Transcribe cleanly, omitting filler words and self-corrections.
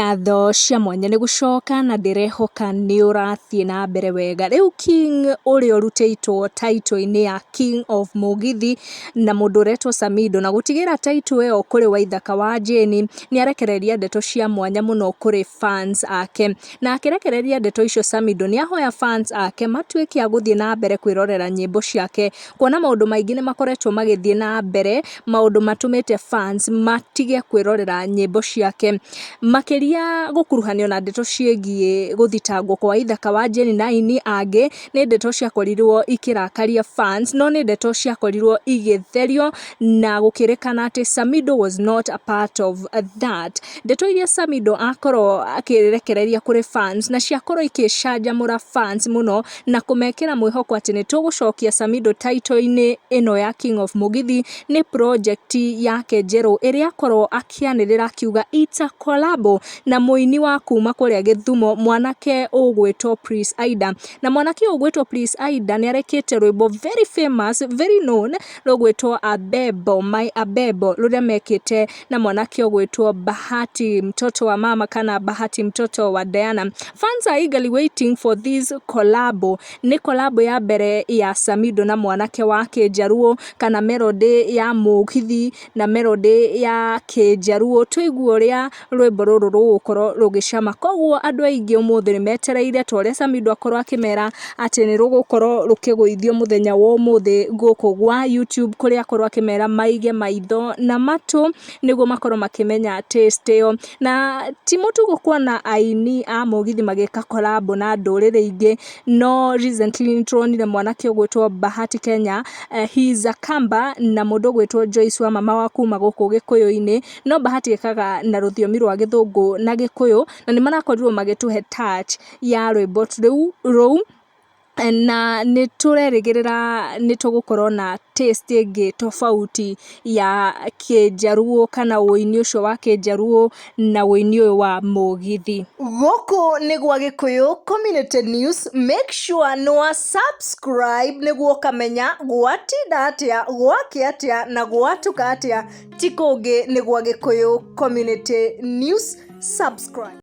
Ngatho cia mwanya nĩ gũcoka na ndĩrehoka nĩ ũrathiĩ na mbere wega. Rĩu King ũrĩa ũrutĩtwo title-inĩ ya King of Mugithi na mũndũ ũretwo Samido, na gũtigĩra title ĩyo kũrĩ Waithaka wa Jane, nĩ arekereria ndeto cia mwanya mũno kũrĩ fans ake. Na akĩrekereria ndeto icio, Samido nĩ ahoya fans ake matuĩke a gũthiĩ na mbere kwĩrorera nyĩmbo ciake, kuona maũndũ maingĩ nĩ makoretwo magĩthiĩ na mbere, maũndũ matũmĩte fans matige kwĩrorera nyĩmbo ciake. Makĩria gũkuruhanio na ndeto ciĩgiĩ gũthitangwo kwa Waithaka wa Jane na aini angĩ, nĩ ndeto ciakorirwo ikĩrakaria fans, no nĩ ndeto ciakorirwo igĩtherio na gũkĩrĩkana atĩ Samido was not a part of that. Ndeto iria Samido akorwo akĩrekereria kũrĩ fans na ciakorwo ikĩcanjamũra fans mũno na kũmekĩra mwĩhoko atĩ nĩ tũgũcokia Samido title-inĩ ĩno ya King of Mugithi nĩ project yake njerũ ĩrĩa akorwo akĩanĩrĩra akiuga it's a collabo na mũini wa kuma kũrĩa Gĩthumo, mwanake ũgwĩtwo Prince Aida. Na mwanake ũgwĩtwo Prince Aida nĩ arekĩte rwĩmbo very famous, very known, rũgwĩtwo Abebo, My Abebo, rũrĩa mekĩte na mwanake ũgwĩtwo Bahati mtoto wa mama kana Bahati mtoto wa Diana. Fans are eagerly waiting for this collabo. Nĩ collabo ya mbere ya Samido na mwanake wa Kĩjaruo, kana melody ya Mugithi na melody ya Kĩjaruo. Tũigue ũrĩa rwĩmbo rũrũ rũgũkorwo rũgĩcama. Koguo andũ aingĩ ũmũthĩ nĩ metereire ta ũrĩa Samido akorwo akĩmera atĩ nĩ rũgũkorwo rũkĩgũithio mũthenya wa ũmũthĩ gũkũ gwa YouTube, kũrĩa akorwo akĩmera maige maitho na matũ nĩguo makorwo makĩmenya taste ĩyo. Na ti mũtugo kuona aini a Mugithi magĩka collabo na ndũrĩrĩ ingĩ, no recently nĩ turonire mwanake ũgwĩtwo Bahati Kenya, he is a Kamba, na mũndũ ũgwĩtwo Joyce wa mama wa kuma gũkũ Gĩkũyũ-inĩ, no Bahati ekaga na rũthiomi rwa Gĩthũngũ na Gĩkũyũ, na nĩ marakorirwo magĩtũhe touch ya rwĩmbo rũu, na nĩ tũrerĩgĩrĩra nĩ tũgũkorwo na taste ĩngĩ tofauti ya Kĩjaruo kana ũini ũcio wa Kĩjaruo na ũini ũyũ wa Mugithi. Gũkũ nĩ gwa Gĩkũyũ Community News, make sure nĩ wa subscribe nĩguo ũkamenya gwatinda atĩa, gwakĩ atĩa na gwatuka atĩa. Ti kũngĩ nĩ gwa Gĩkũyũ Community News, subscribe.